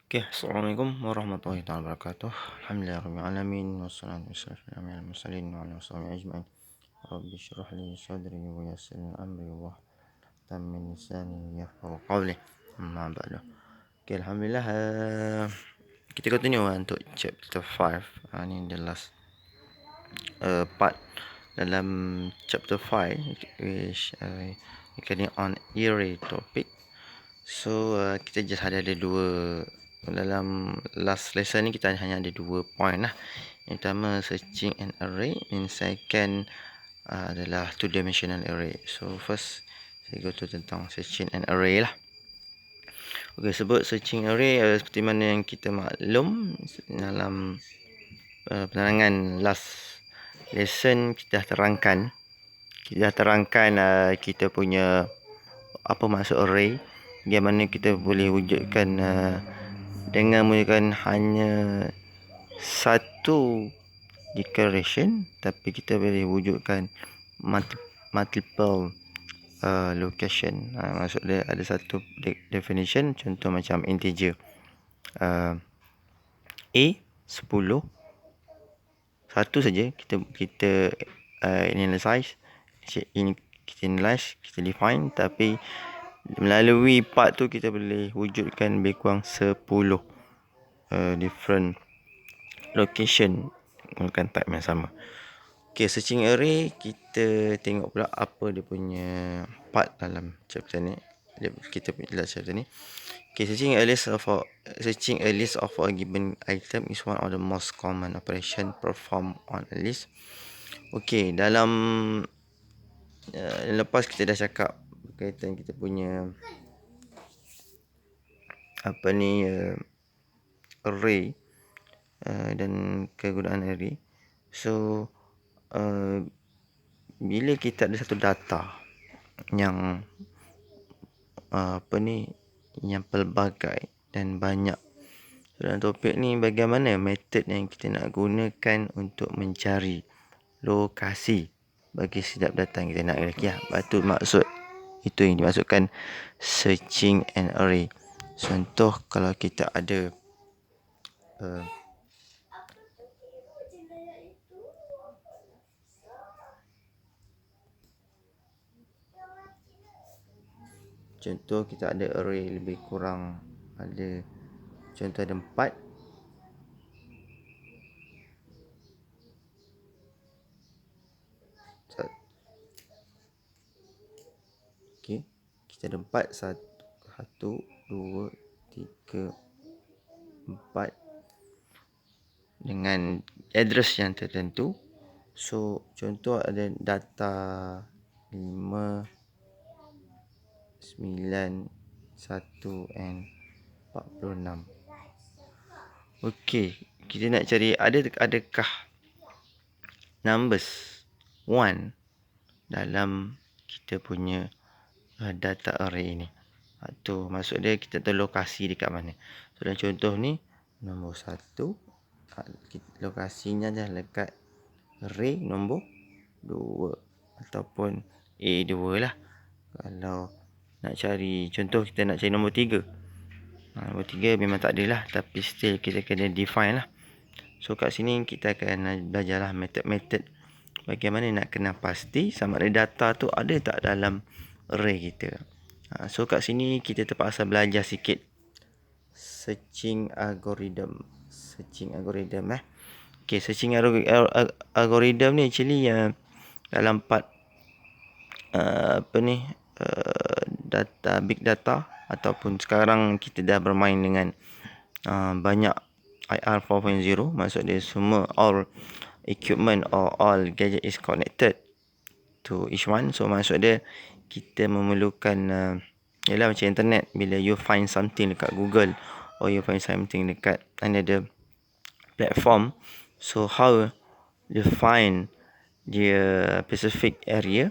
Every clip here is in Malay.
Okay, Assalamualaikum warahmatullahi wabarakatuh. Alhamdulillahirabbil alamin wassalatu wassalamu ala mursalin wa ala washabihi ajmain. Rabbi shrah li sadri wa yassir li amri wa hlul min lisani yafqahu qawli. Amma ba'du. Okay, alhamdulillah kita continue untuk chapter 5. Ni the last part dalam chapter 5 which regarding on array topic. So kita just ada dua dalam last lesson ni, kita hanya ada 2 point lah. Yang pertama searching an array, and second adalah two dimensional array. So first saya go to tentang searching an array lah. Okay, sebut searching array seperti mana yang kita maklum dalam penerangan last lesson, kita dah terangkan kita punya apa maksud array, bagaimana kita boleh wujudkan dengan menggunakan hanya satu declaration, tapi kita boleh wujudkan multiple location. Maksud dia ada satu definition, contoh macam integer A 10, satu saja kita analyze, kita define, tapi melalui part tu kita boleh wujudkan lebih kurang 10 different location menggunakan type yang sama. Okay, searching array, kita tengok pula apa dia punya part dalam chapter ni. Kita punya chapter ni. Okay, searching a list of a given item is one of the most common operation performed on a list. Okay, dalam lepas kita dah cakap berkaitan kita punya array dan kegunaan array. So bila kita ada satu data yang yang pelbagai dan banyak, dalam topik ni bagaimana metod yang kita nak gunakan untuk mencari lokasi bagi setiap data yang kita nak lagi lah. Itu maksud, itu yang dimaksudkan searching an array. Contoh kalau kita ada contoh kita ada array lebih kurang ada, contoh ada 4. Okay, kita ada 4, 1, 2, 3, 4 dengan address yang tertentu. So contoh ada data 5, 9, 1 and 46. Okey, kita nak cari adakah numbers 1 dalam kita punya data array ni. Tu maksud dia kita tahu lokasi dekat mana. So dalam contoh ni nombor 1, lokasinya dah dekat array nombor 2 ataupun A2 lah. Kalau nak cari, contoh kita nak cari nombor 3. Nombor 3 memang tak ada lah, tapi still kita kena define lah. So kat sini kita akan belajar lah metod-metod bagaimana nak kenal pasti sama ada data tu ada tak dalam array kita. So kat sini kita terpaksa belajar sikit searching algorithm. Okay, searching algorithm ni actually dalam part data, big data, ataupun sekarang kita dah bermain dengan banyak IR 4.0. Maksud dia semua all equipment or all gadget is connected to each one. So maksud dia kita memerlukan ialah macam internet, bila you find something dekat Google or you find something dekat another platform, so how you find dia specific area,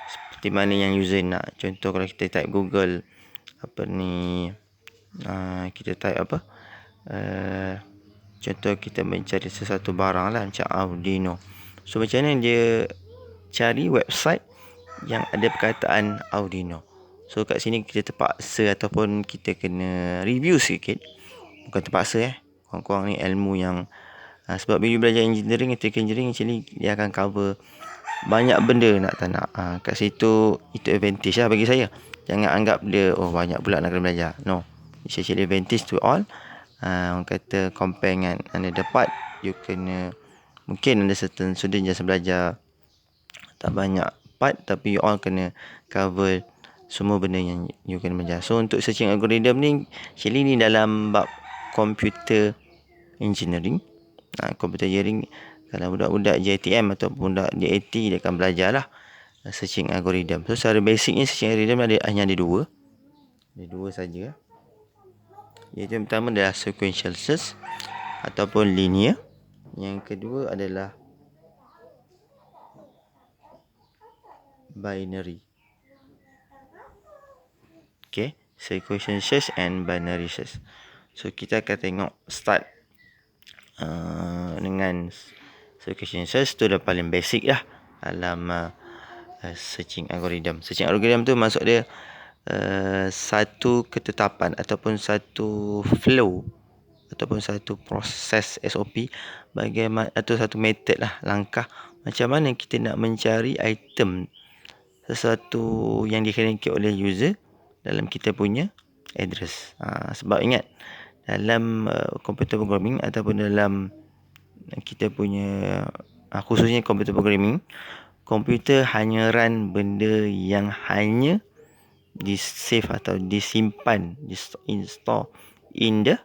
seperti mana yang user nak. Contoh kalau kita type Google kita type contoh kita mencari sesuatu barang lah, macam Arduino. So macam mana dia cari website yang ada perkataan Arduino. So kat sini kita terpaksa ataupun kita kena review sikit bukan terpaksa korang-korang ni ilmu yang sebab bila belajar engineering, electrical engineering, actually dia akan cover banyak benda nak tak nak. Kat situ itu advantage lah bagi saya. Jangan anggap dia banyak pula nak kena belajar. No, it's actually advantage to all. Orang kata compare dengan another part, you kena mungkin ada certain student just belajar tak banyak part, tapi you all kena cover semua benda yang you kena belajar. So untuk searching algorithm ni, actually ni dalam bab computer engineering. Computer engineering, kalau budak-budak JTM ataupun budak DAT, dia akan belajar lah searching algorithm. So secara basicnya searching algorithm hanya ada dua. Ada dua saja. Iaitu yang pertama adalah sequential search ataupun linear. Yang kedua adalah binary. Okay, sequential search and binary search. So kita akan tengok start dengan sequential search. Tu dah paling basic lah dalam searching algorithm. Searching algorithm tu maksud dia satu ketetapan ataupun satu flow ataupun satu proses SOP, bagaimana atau satu method lah, langkah macam mana kita nak mencari item sesuatu yang dikenakan oleh user dalam kita punya address. Sebab ingat, dalam computer programming ataupun dalam kita punya khususnya computer programming, komputer hanya run benda yang hanya di save atau disimpan, install in dia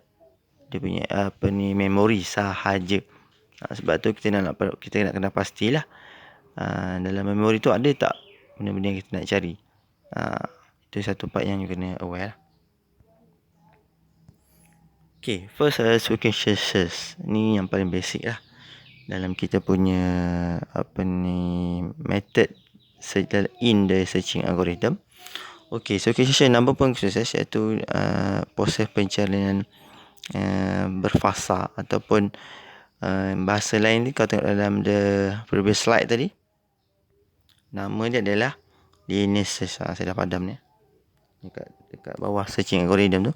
punya memori sahaja. Sebab tu kita nak kena pastilah dalam memori tu ada tak benda-benda yang kita nak cari. Itu satu part yang you kena aware lah. Okay, first sequential search ni yang paling basic lah dalam kita punya method in the searching algorithm. Okay, sequential number pun proses, iaitu proses pencarian berfasa ataupun bahasa lain ni, kalau tengok dalam the previous slide tadi, nama dia adalah linear search. Saya dah padam ni dekat bawah searching algorithm tu.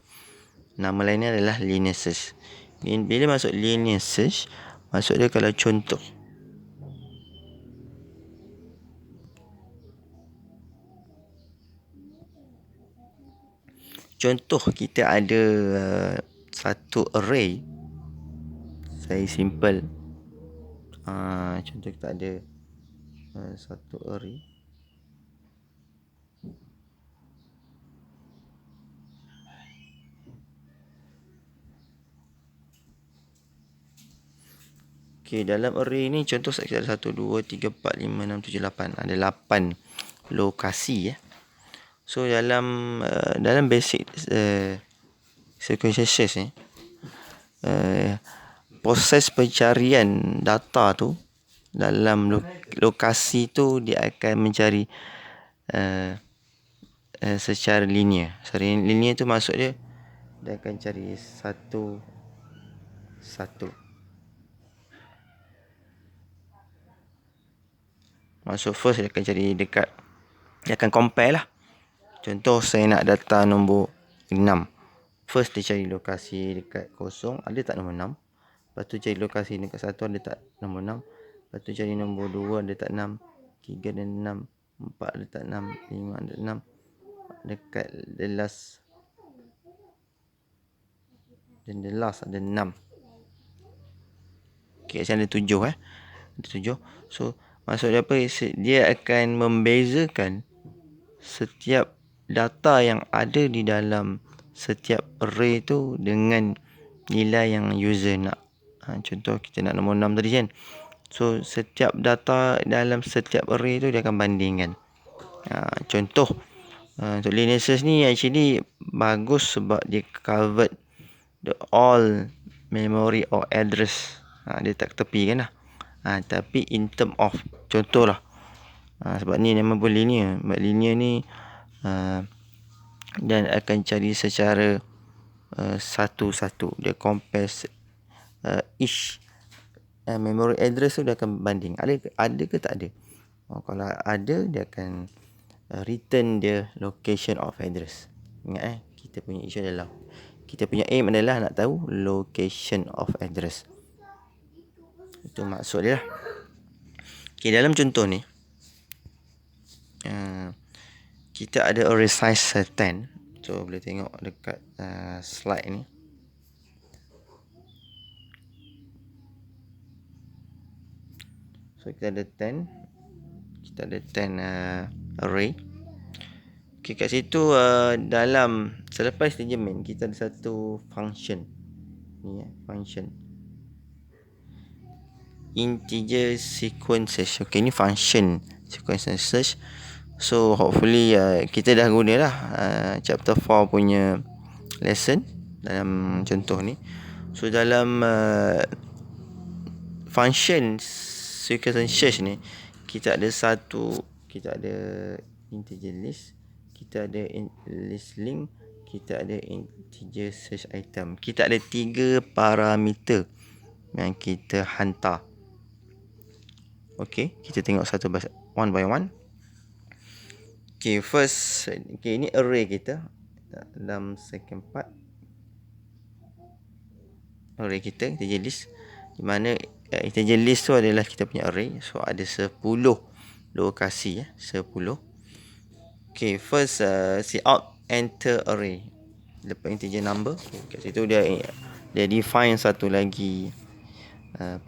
Nama lainnya adalah linear search. Bila masuk linear search, maksud dia kalau contoh kita ada satu array, saya simple. Contoh kita ada satu array. Okay, dalam array ni contoh saya ada 1, 2, 3, 4, 5, 6, 7, 8. Ada 8 lokasi. So dalam basic sequential search ni, proses pencarian data tu dalam lokasi tu, dia akan mencari secara linear. Secara linear tu maksud dia akan cari satu. Maksud first dia akan cari dekat, dia akan compare lah. Contoh saya nak data nombor 6. First dia cari lokasi dekat kosong, ada tak nombor 6. Lepas tu cari lokasi dekat 1, ada tak nombor 6. Lepas tu cari nombor 2, ada tak 6. 3 ada 6. 4 ada tak 6. 5 ada 6. Dekat the last, dan the last ada 6. Okay, sini ada 7 ada 7. So maksud dia apa? Dia akan membezakan setiap data yang ada di dalam setiap array tu dengan nilai yang user nak. Contoh kita nak nombor 6 tadi kan. So setiap data dalam setiap array tu dia akan bandingkan. Contoh untuk linear search ni actually bagus sebab dia covered the all memory or address. Dia tak tepi kan lah. Tapi in term of contoh lah, sebab ni nama pun linear. Sebab linear ni dan akan cari secara satu-satu. Dia compare each memory address tu, dia akan banding ada ke tak ada. Kalau ada, dia akan return the location of address. Ingat kita punya issue adalah kita punya aim adalah nak tahu location of address. Itu maksud dia lah. Okay, dalam contoh ni kita ada array size 10. So boleh tengok dekat slide ni. So kita ada 10. Kita ada 10 array. Okay, kat situ dalam selepas statement kita ada satu function. Ni function integer sequences. Okay, ni function sequences. So hopefully kita dah guna lah chapter 4 punya lesson dalam contoh ni. So dalam function sequences ni kita ada integer list, kita ada list link, kita ada integer search item. Kita ada 3 parameter yang kita hantar. Okay, kita tengok one by one. Okay, first, ini array kita. Dalam second part, array kita integer list, di mana integer list tu adalah kita punya array. So ada 10 lokasi 10. Okay, first cout enter array. Lepas integer number, kat situ dia define satu lagi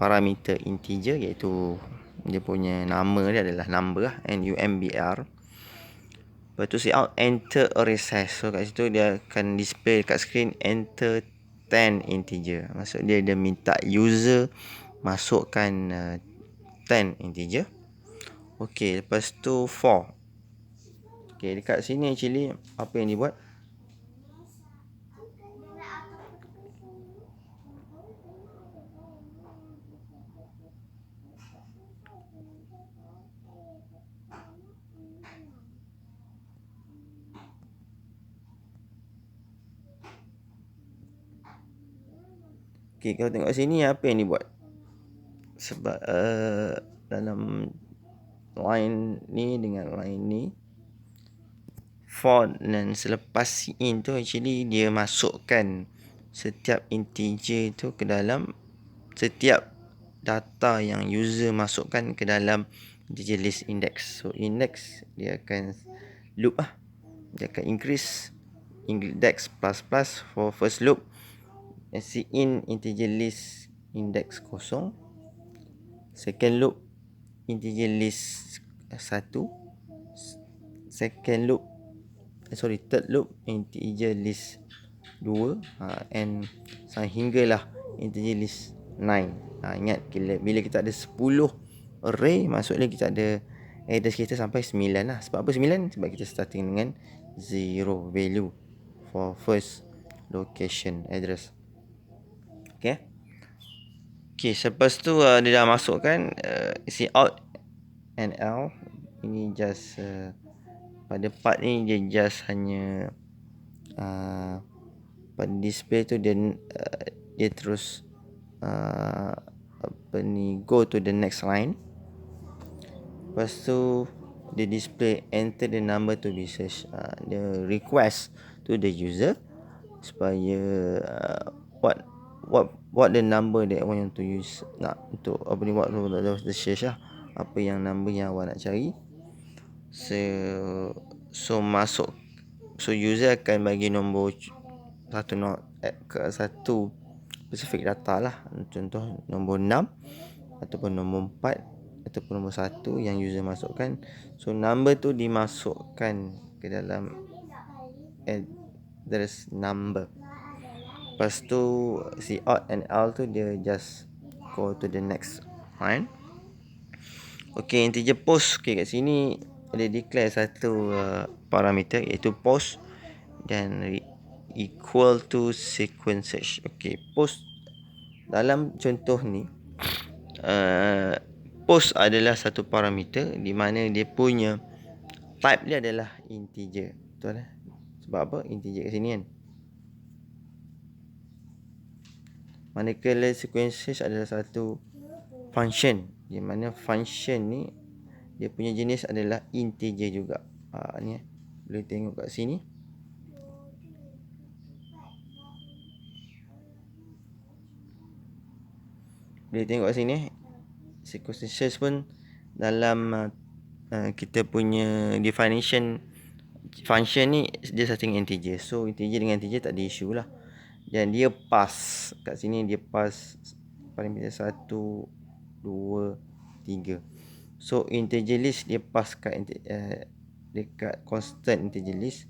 parameter integer, iaitu dia punya nama dia adalah number number. Lepas tu cout enter array size. So kat situ dia akan display kat screen enter 10 integer. Maksud dia minta user masukkan 10 integer. Okay, lepas tu for. Okay, dekat sini actually apa yang dibuat? Okay, kalau tengok sini apa yang dibuat? Sebab dalam line ni dengan line ni, for dan selepas in tu actually dia masukkan setiap integer tu ke dalam setiap data yang user masukkan ke dalam integer list index. So index dia akan loop dia akan increase index plus plus for first loop. In integer list index kosong. Second loop integer list 1. Third loop integer list 2. And hinggalah integer list 9. Ingat bila kita ada 10 array, maksudnya kita ada address kita sampai 9 lah. Sebab apa 9? Sebab kita starting dengan 0 value for first location address. Okay, selepas tu dia dah masukkan cout and L. Ini just pada part ni dia just hanya pada display tu dia terus go to the next line. Lepas tu dia display enter the number to be searched. Dia request to the user supaya what the number that awak want to use, nak untuk apa ni, buat the search lah, apa yang number yang awak nak cari. So user akan bagi nombor satu specific data lah. Contoh nombor 6 ataupun nombor 4 ataupun nombor 1 yang user masukkan. So number tu dimasukkan ke dalam address number. Lepas tu cout and L tu dia just go to the next line. Okay, integer post. Okay, kat sini dia declare satu parameter iaitu post dan equal to sequences. Okay, post dalam contoh ni post adalah satu parameter di mana dia punya type dia adalah integer. Betul lah. Sebab apa? Integer kat sini kan. Manakala sequences adalah satu function, di mana function ni dia punya jenis adalah integer juga. Ni boleh tengok kat sini. boleh tengok kat sini circumstances pun dalam kita punya definition function ni dia setting integer. So integer dengan integer tak ada isu lah. Dan dia pass kat sini, dia pass parameter 1, 2, 3. So integer list dia pass kat dekat constant integer list.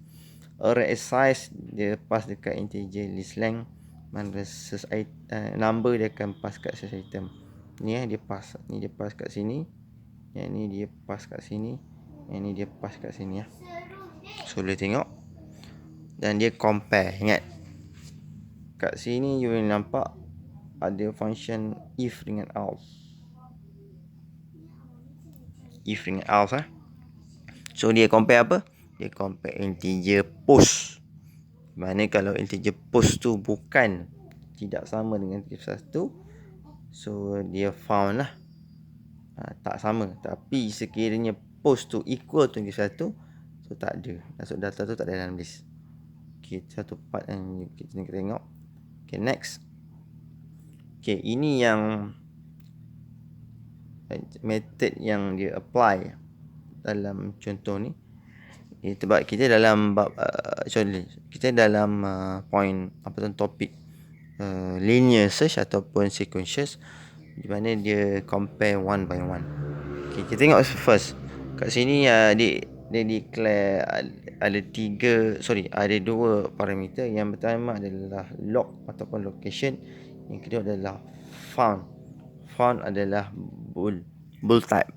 Array size dia pass dekat integer list length. Mana number dia akan pass kat search item. Ni dia pass. Ni dia pass kat sini. Yang ni dia pass kat sini. Yang ni dia pass kat sini ya. So boleh tengok. Dan dia compare. Ingat, kat sini you boleh nampak ada function if dengan else. If dengan else So dia compare apa? Dia compare integer post. Mana kalau integer post tu bukan tidak sama dengan integer 1, so dia found lah. Tak sama. Tapi sekiranya post tu equal to integer 1, so tak ada. Maksud data tu tak ada dalam list. Okay, satu part yang kita nak tengok. Okay, next. Okay, ini yang method yang dia apply dalam contoh ni. Sebab kita dalam bab kita dalam point apa tu topik linear search ataupun sequential, di mana dia compare one by one. Okay, kita tengok first. Kat sini dia declare ada dua parameter. Yang pertama adalah log ataupun location. Yang kedua adalah found. Found adalah bool type.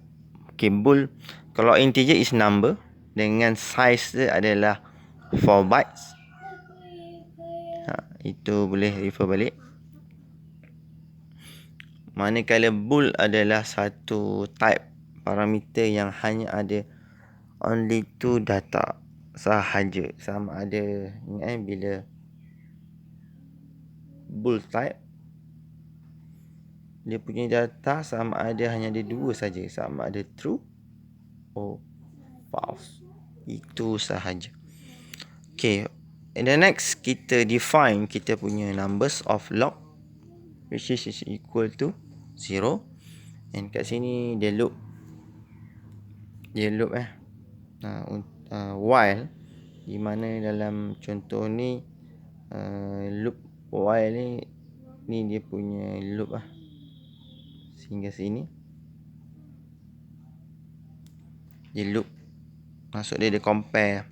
Okay, bool kalau integer is number dengan size dia adalah 4 bytes. Itu boleh refer balik. Manakala bool adalah satu type parameter yang hanya ada only 2 data sahaja. Sama ada bila bool type dia punya data sama ada hanya ada 2 saja, sama ada true or false. Itu sahaja. Okay, and the next kita define kita punya numbers of log, which is equal to 0. And kat sini dia loop while, di mana dalam contoh ni loop while ni dia punya loop sehingga sini dia loop. Maksud dia compare.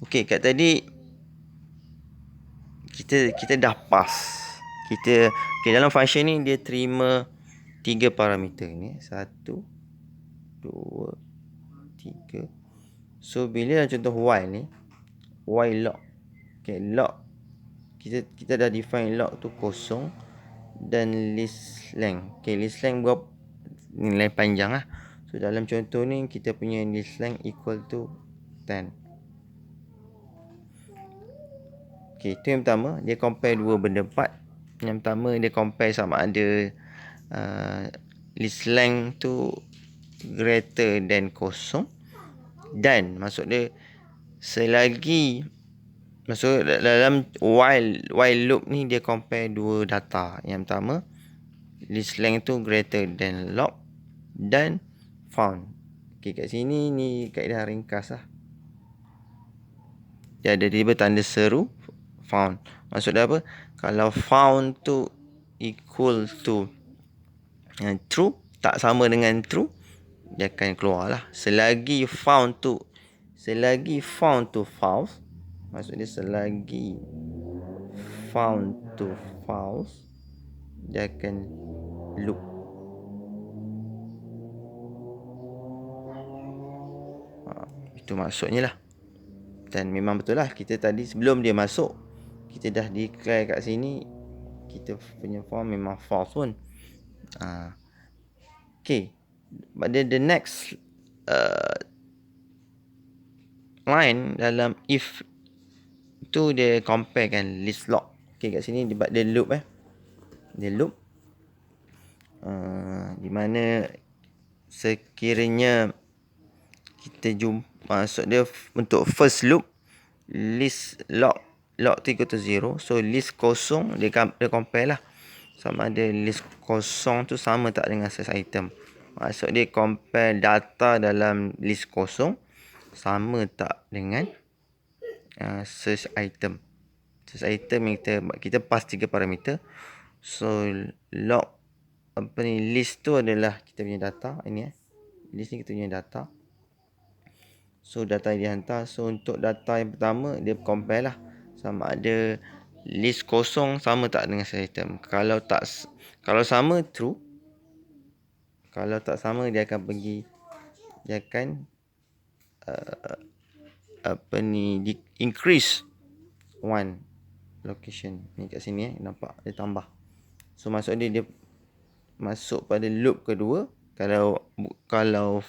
Okey, kat tadi kita dah pass. Dalam function ni dia terima 3 parameter ni. 1, 2, 3. So bila dalam contoh while ni, while log. Okay, log kita dah define log tu kosong dan list length. Okay, list length berapa? Nilai panjang lah. So dalam contoh ni kita punya list length equal to 10. Okay, itu yang pertama. Dia compare dua benda part. Yang pertama dia compare sama ada list length tu greater than kosong. Dan maksud dia dalam while loop ni dia compare dua data. Yang pertama list length tu greater than log dan found. Okay, kat sini ni kaedah ringkas lah. Dia ada tiba tanda seru found. Maksud dia apa? Kalau found tu equal to true, tak sama dengan true, dia akan keluar lah. Selagi found tu false, maksud dia selagi found to false, dia akan loop. Itu maksudnya lah. Dan memang betul lah, kita tadi sebelum dia masuk, kita dah declare kat sini kita punya form memang false pun. Okay, but the next line dalam if tu dia compare kan list log. Okay, kat sini dia loop dia loop di mana sekiranya kita jumpa, maksud dia untuk first loop list log tu equal to 0. So list kosong dia compare lah. sama ada list kosong tu sama tak dengan search item. Maksud dia compare data dalam list kosong sama tak dengan search item. Search item kita pass 3 parameter. So log list tu adalah kita punya data ini list ni kita punya data. So data yang dihantar. So untuk data yang pertama dia compare lah sama ada list kosong sama tak dengan search item. Kalau sama true. Kalau tak sama dia akan increase one location. Ni kat sini nampak dia tambah. So maksud dia masuk pada loop kedua. Kalau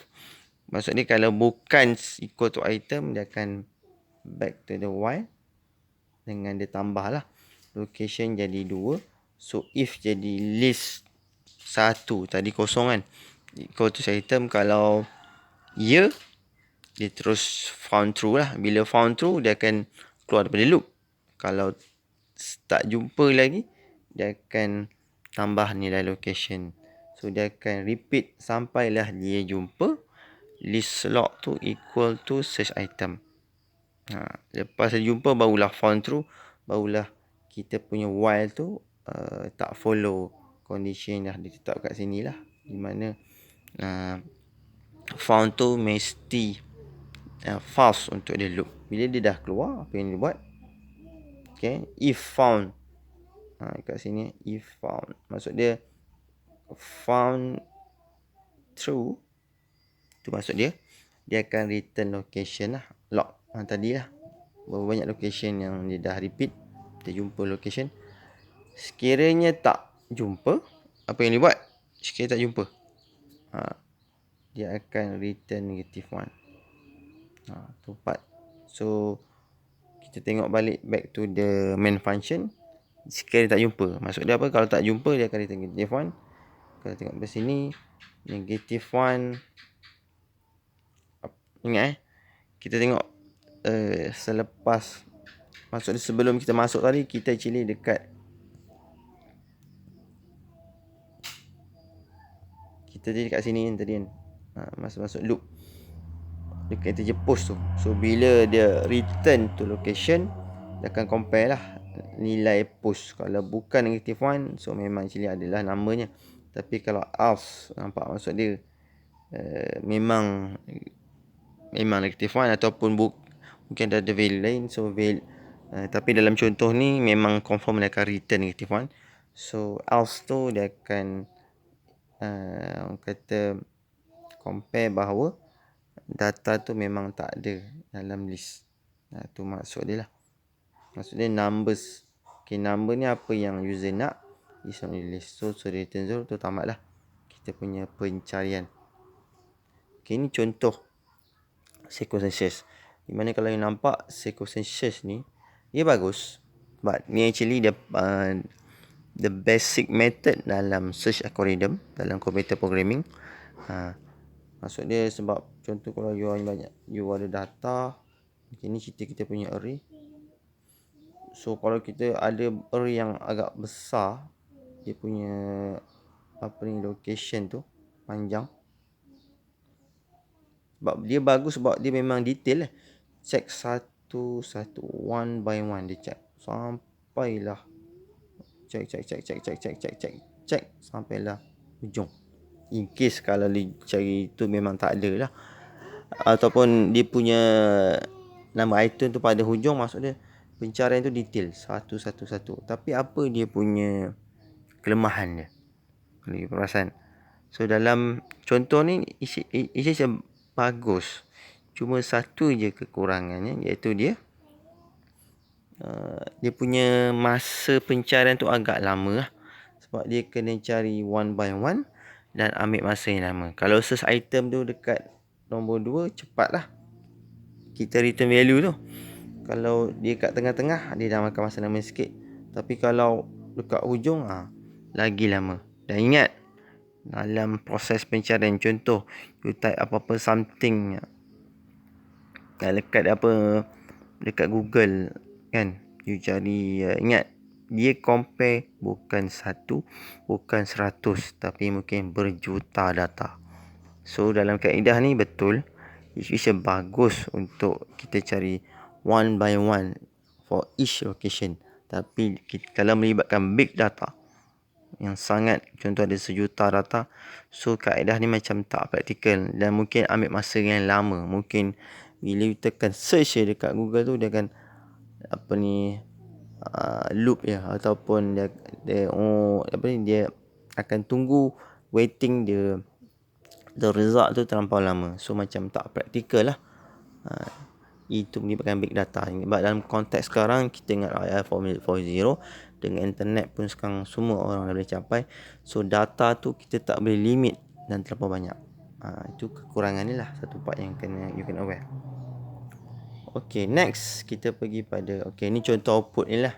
maksud dia kalau bukan equal to item, dia akan back to the while dengan dia tambah lah. Location jadi 2. So if jadi list 1 tadi kosong kan, equal to item. Kalau dia terus found true lah. Bila found true dia akan keluar daripada loop. Kalau tak jumpa lagi, dia akan tambah nilai location. So dia akan repeat sampailah dia jumpa list log tu equal to search item. Lepas dia jumpa barulah found true, barulah kita punya while tu tak follow condition dah ditetap kat sini lah, di mana found tu mesti false untuk dia loop. Bila dia dah keluar, apa yang dia buat, okay, if found kat sini if found, maksud dia found true tu, maksud dia akan return location lah, log tadi lah. Berapa banyak location yang dia dah repeat, dia jumpa location. Sekiranya tak jumpa, apa yang dia buat? Sekiranya tak jumpa, dia akan return -1. Tu part. So kita tengok balik back to the main function. Sekiranya tak jumpa, maksud dia apa? Kalau tak jumpa dia akan return -1. Kalau tengok di sini -1. Ingat kita tengok selepas, maksud dia sebelum kita masuk tadi, kita actually dekat, kita dekat sini tadi kan, masuk loop dekat integer post tu. So bila dia return to location, dia akan compare lah nilai post. Kalau bukan -1, so memang actually adalah namanya. Tapi kalau else, nampak maksud dia memang -1 ataupun mungkin ada value lain. So tapi dalam contoh ni memang confirm dia akan return -1. So else tu dia akan kata compare bahawa data tu memang tak ada dalam list. Tu maksud dia lah. Maksud dia numbers. Okay, number ni apa yang user nak, is on the list. So return 0 tu tamat lah kita punya pencarian. Okay, ni contoh sequence search. Di mana kalau yang nampak sequence search ni, dia bagus. But ni actually dia the basic method dalam search algorithm, dalam computer programming. Maksud dia sebab contoh kalau you ada data, ini cerita kita punya array. So kalau kita ada array yang agak besar, dia punya location tu panjang. Sebab dia bagus, sebab dia memang detail lah. Check satu one by one dia check. Sampailah check sampailah hujung. In case kalau dia cari tu memang tak ada lah, ataupun dia punya nama item tu pada hujung, maksud dia pencarian tu detail satu. Tapi apa dia punya kelemahan dia, kalau you perasan. So dalam contoh ni isi bagus, cuma satu je kekurangannya, iaitu dia punya masa pencarian tu agak lama lah. Sebab dia kena cari one by one dan ambil masa yang lama. Kalau search item tu dekat nombor 2, cepat lah kita return value tu. Kalau dia kat tengah-tengah, dia dah makan masa lama sikit. Tapi kalau dekat hujung, lagi lama. Dan ingat, dalam proses pencarian, contoh you type apa-apa something dekat Google kan, you cari, ingat dia compare bukan satu, bukan 100, tapi mungkin berjuta data. So dalam kaedah ni betul, it's bagus untuk kita cari one by one for each location. Tapi kalau melibatkan big data yang sangat, contoh ada 1,000,000 data, so kaedah ni macam tak praktikal dan mungkin ambil masa yang lama. Mungkin bila you tekan search je dekat Google tu, dia akan loop ya, ataupun dia akan tunggu waiting dia, the result tu terlampau lama. So macam tak praktikal lah. Itu menyebabkan big data. Sebab dalam konteks sekarang, kita ingat AI 4.0, dengan internet pun sekarang semua orang dah boleh capai. So data tu kita tak boleh limit dan terlampau banyak. Itu kekurangan ni lah, satu part yang you kena aware. Okay, next kita pergi pada, ni contoh output ni lah,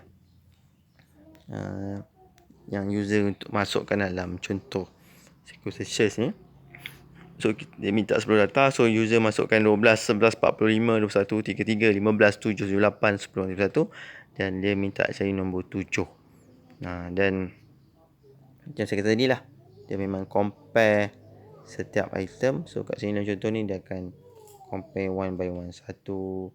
yang user untuk masukkan dalam contoh SQL search ni. So dia minta 10 data, so user masukkan 12, 11, 45, 21, 33, 15, 7, 8, 10, 21, dan dia minta cari nombor 7. Dan macam saya kata tadi lah, dia memang compare setiap item. So kat sini dalam contoh ni, dia akan compare one by one, satu,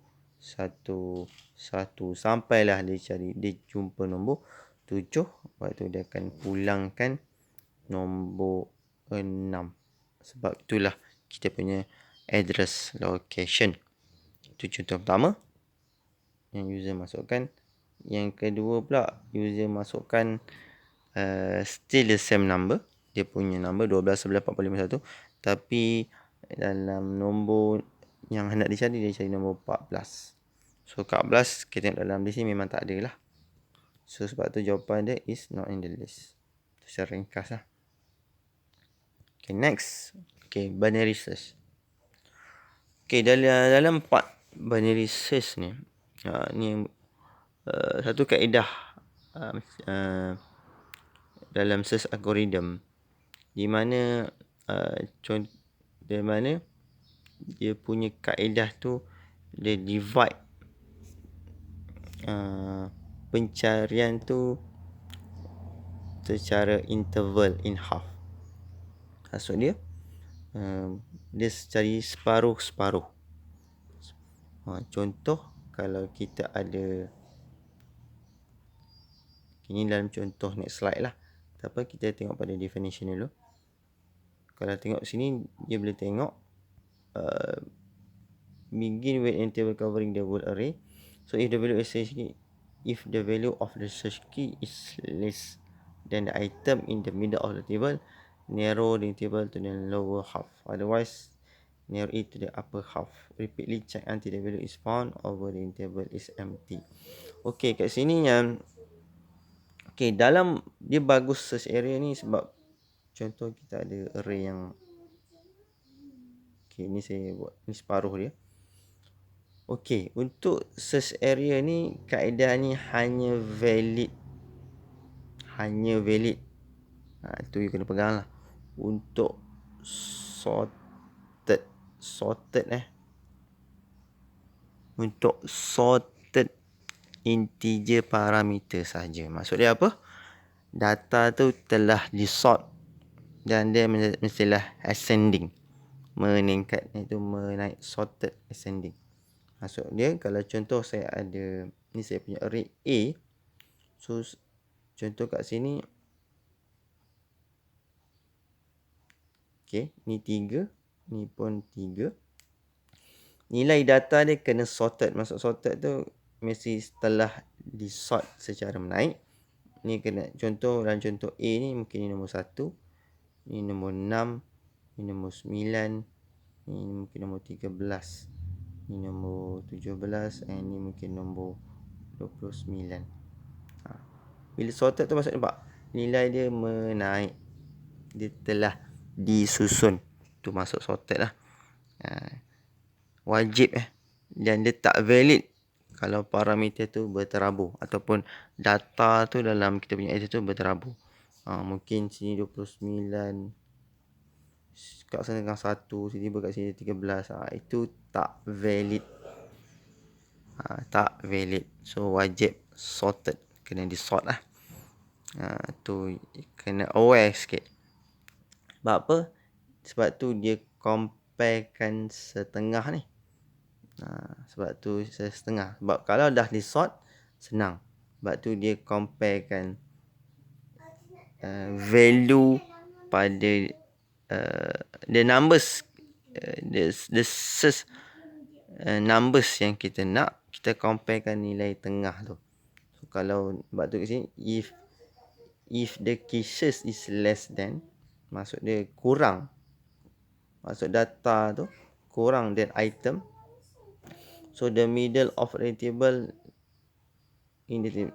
sampailah dia jumpa nombor 7. Lepas tu dia akan pulangkan nombor 6. Sebab itulah kita punya address location. Itu contoh pertama yang user masukkan. Yang kedua pula, user masukkan still the same number. Dia punya number 12, 11, 45, 1. Tapi dalam nombor yang hendak dicari, dia cari nombor 14. So 14 kita tengok dalam list ni memang tak ada lah. So sebab tu jawapan dia is not in the list. Itu secara ringkas lah. Okay, next. Okay, binary search. Okay, dalam part binary search ni, ni satu kaedah dalam search algorithm, di mana dia punya kaedah tu, dia divide pencarian tu secara interval in half. Maksud dia, dia cari separuh-separuh. Contoh, kalau kita ada, ini dalam contoh next slide lah. Tapi kita tengok pada definition dulu. Kalau tengok sini, dia boleh tengok begin with an table covering the word array. So if the value of the search key is less than the item in the middle of the table, narrow the table to the lower half. Otherwise, narrow it to the upper half. Repeatedly check until the value is found over the table is empty. Okay, kat sini yang dalam dia bagus search area ni sebab contoh kita ada array yang ni saya buat ni separuh dia. Untuk search area ni, kaedah ni hanya valid. Itu you kena pegang lah. Untuk sorted integer parameter saja. Maksud dia apa? Data tu telah disort dan dia mestilah ascending, meningkat, iaitu menaik, sorted ascending. Maksud dia, kalau contoh saya ada, ni saya punya array A. So contoh kat sini, ni 3, ni pun 3. Nilai data dia kena sorted. Maksud sorted tu mesti setelah disort secara menaik. Ni kena, contoh dalam contoh A ni, mungkin ni nombor 1, ni nombor 6, ni nombor 9, ni mungkin nombor 13, ni nombor 17, and ni mungkin nombor 29. Bila sorted tu, maksud nampak nilai dia menaik, dia telah disusun. Tu masuk sorted lah. Wajib dan dia tak valid kalau parameter tu berterabur, ataupun data tu dalam kita punya array tu berterabur. Mungkin sini 29, kat sana dengan 1, sini kat sini 13. Itu tak valid. So wajib sorted. kena di sort lah. Tu kena aware sikit. Sebab apa? Sebab tu dia comparekan setengah ni. Sebab tu saya setengah. Sebab kalau dah di sort, senang. Sebab tu dia comparekan value pada the numbers, the numbers yang kita nak, kita comparekan nilai tengah tu. So kalau sebab tu kat sini, if the cases is less than, maksud dia kurang, maksud data tu kurang than item, so the middle of the table in the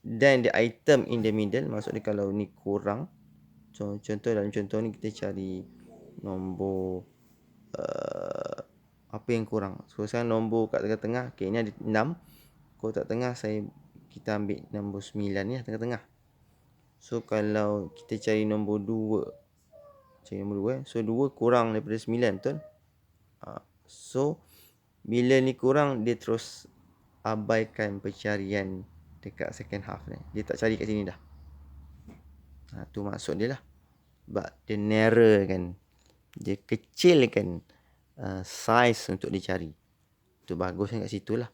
then the item in the middle, maksud dia kalau ni kurang, so contoh dalam contoh ni kita cari nombor apa yang kurang. So sekarang nombor kat tengah-tengah, okay, ni ada 6, kotak tengah kita ambil nombor 9 ni lah tengah-tengah. So kalau kita cari nombor 2, so 2 kurang daripada 9, betul? So bila ni kurang, dia terus abaikan pencarian dekat second half ni. Dia tak cari kat sini dah. Tu maksud dia lah. Sebab dia narrow kan, dia kecilkan size untuk dicari. Tu bagusnya kat situ lah.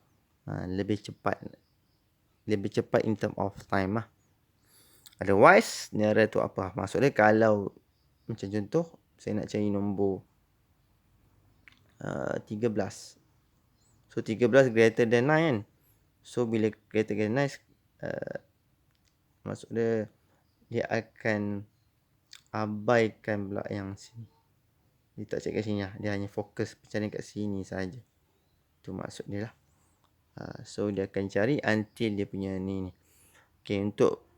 Lebih cepat in term of time lah. Otherwise, narrow tu apa? Maksud dia kalau macam contoh, saya nak cari nombor 13. So 13 greater than 9 kan. So bila greater than 9, maksud dia akan abaikan pula yang sini. Dia tak cek kat sini lah. Dia hanya fokus pencarian kat sini saja. Tu maksud dia lah. So dia akan cari until dia punya ni. Okay, untuk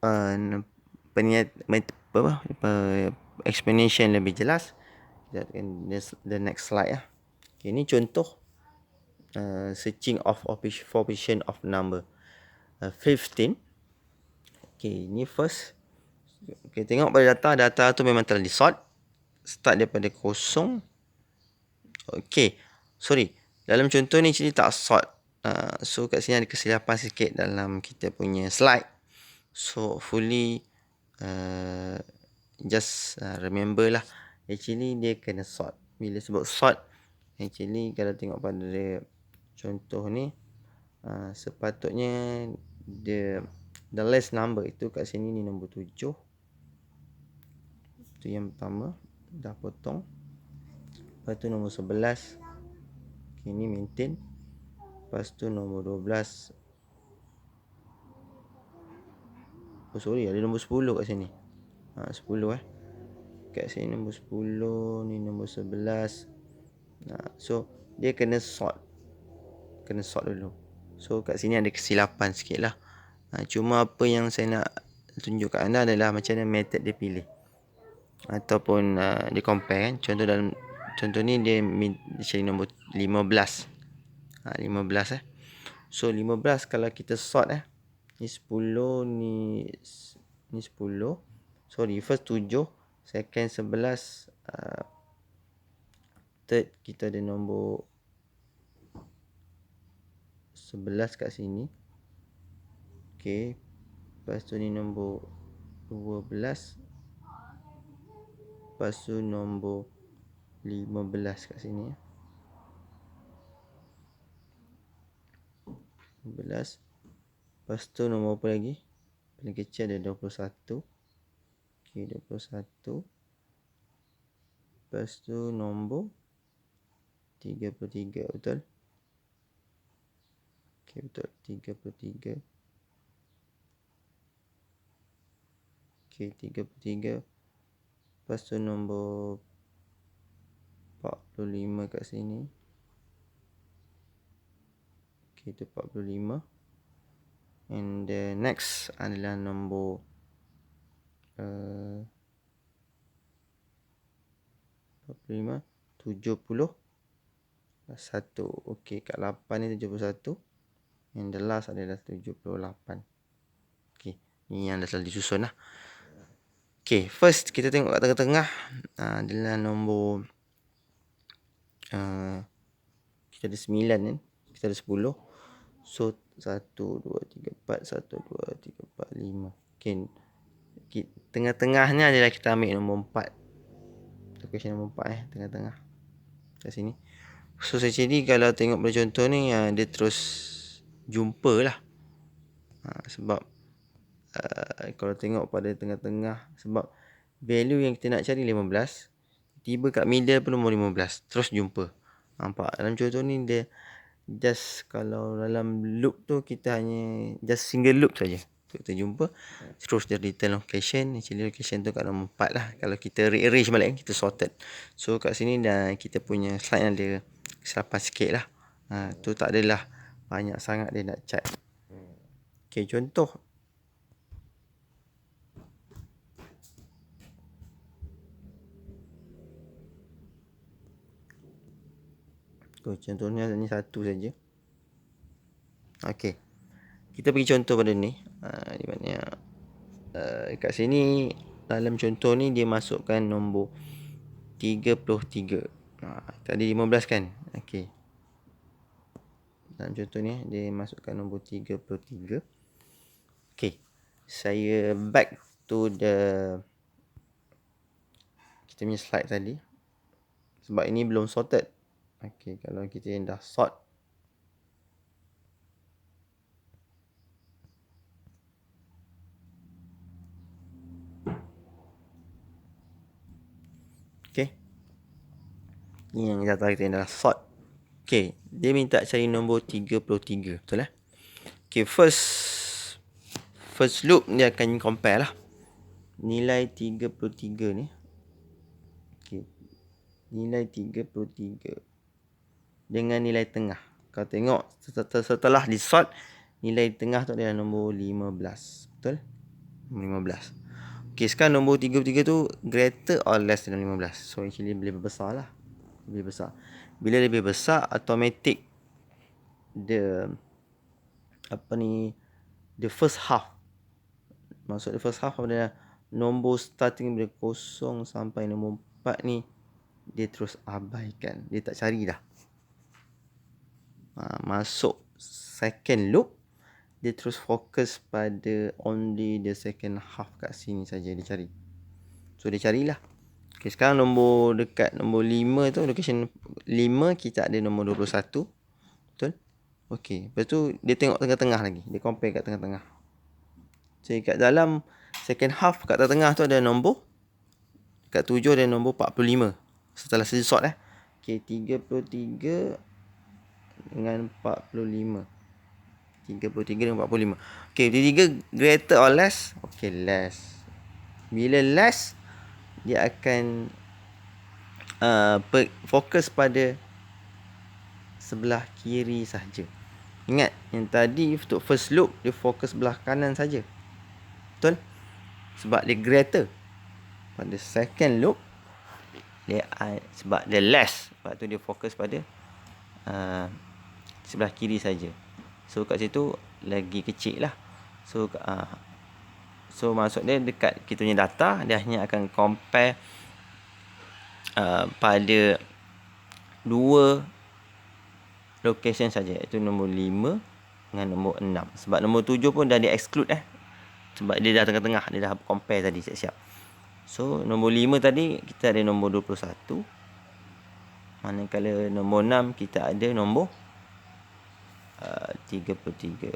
explanation lebih jelas, kita akan the next slide lah. Okay, ni contoh searching of for position of number 15. Okay, ni first. Okay, tengok pada data tu memang telah di sort. Start daripada kosong. Okay, sorry, dalam contoh ni actually tak sort. So kat sini ada kesilapan sikit dalam kita punya slide. So hopefully just remember lah, actually dia kena sort. Bila sebut sort, actually kalau tengok pada contoh ni, sepatutnya the last number itu kat sini ni nombor 7. Tu yang pertama, dah potong. Lepas tu nombor 11, okay, ni maintain. Lepas tu nombor 12, oh sorry, ada nombor 10 kat sini. 10 kat sini nombor 10, ni nombor 11. So dia kena sort dulu. So kat sini ada kesilapan sikit lah. Cuma apa yang saya nak tunjuk kat anda adalah macam mana method dia pilih, ataupun dia compare kan. Contoh ni dia cari nombor 15. 15 So 15 kalau kita sort ni 10, ni 10. Sorry, first 7, second 11, third kita ada nombor 11 kat sini. Okay, lepas tu ni nombor 12. Lepas tu nombor 15 kat sini. 15. Lepas tu nombor apa lagi? Paling kecil ada 21. Okay, 21. Lepas tu nombor 33, betul? Okay, betul, 33. Okay, 33. Lepas tu nombor 45 kat sini. Okay, itu 45. And the next adalah nombor 45, 71. Okay, kat 8 ni 71. And the last adalah 78. Okay, ni yang dah telah disusun lah. Okay, first kita tengok kat tengah-tengah adalah nombor kita ada 9 kan, kita ada 10. So 1, 2, 3, 4. 1, 2, 3, 4, 5. Okay. Tengah-tengahnya adalah kita ambil nombor 4. Question nombor 4 tengah-tengah. Kat sini. So actually kalau tengok pada contoh ni, dia terus jumpa lah. Sebab kalau tengok pada tengah-tengah, sebab value yang kita nak cari 15, tiba kat middle pun nombor 15, terus jumpa. Nampak? Dalam contoh ni dia just, kalau dalam loop tu kita hanya just single loop saja. Kita jumpa, terus dia return location. Actually location tu kat nombor 4 lah. Kalau kita rearrange balik, kita sorted. So kat sini dah kita punya slide ada kesilapan sikit lah. Tu tak adalah banyak sangat dia nak cat. Okay, contoh. Contohnya ni satu saja. Okay. Kita bagi contoh pada ni. Di mana kat sini dalam contoh ni dia masukkan nombor 33. Tadi 15 kan? Okay. Dalam contoh ni dia masukkan nombor 33. Okay. Saya back to kita punya slide tadi. Sebab ini belum sorted. Okay. Kalau kita yang dah sort. Okay. Ini yang data kita yang dah sort. Okay. Dia minta cari nombor 33. Betul lah? Okay. First loop dia akan compare lah. Nilai 33 ni. Okay. Nilai 33 dengan nilai tengah. Kalau tengok setelah di sort, nilai tengah tu adalah nombor 15. Betul? Nombor 15. Okay, sekarang nombor 33 tu greater or less than 15. So actually lebih besar lah. Lebih besar. Bila lebih besar, automatic the first half. Maksud the first half adalah nombor starting dari 0 sampai nombor 4 ni dia terus abaikan. Dia tak cari dah. Masuk second loop, dia terus fokus pada only the second half kat sini saja dia cari. So dia carilah. Okay, sekarang dekat nombor 5 tu, location 5 kita ada nombor 21. Betul? Okay, lepas tu dia tengok tengah-tengah lagi. Dia compare kat tengah-tengah. So kat dalam second half kat tengah tu ada nombor, kat 7 ada nombor 45. Setelah saya sort Okay, 33 dengan 45. 33 dengan 45. Okay, 33 greater or less? Okay, less. Bila less, dia akan fokus pada sebelah kiri saja. Ingat, yang tadi untuk first loop, dia fokus sebelah kanan saja. Betul? Sebab dia greater. Pada second loop, sebab dia less. Sebab tu dia fokus pada sebelah kiri saja. So kat situ lagi kecil lah. So maksud dia dekat kita punya data, dia hanya akan compare pada 2 location saja, iaitu nombor 5 dengan nombor 6. Sebab nombor 7 pun dah di exclude sebab dia dah tengah-tengah, dia dah compare tadi siap-siap. So nombor 5 tadi kita ada nombor 21. Manakala nombor 6 kita ada nombor 33.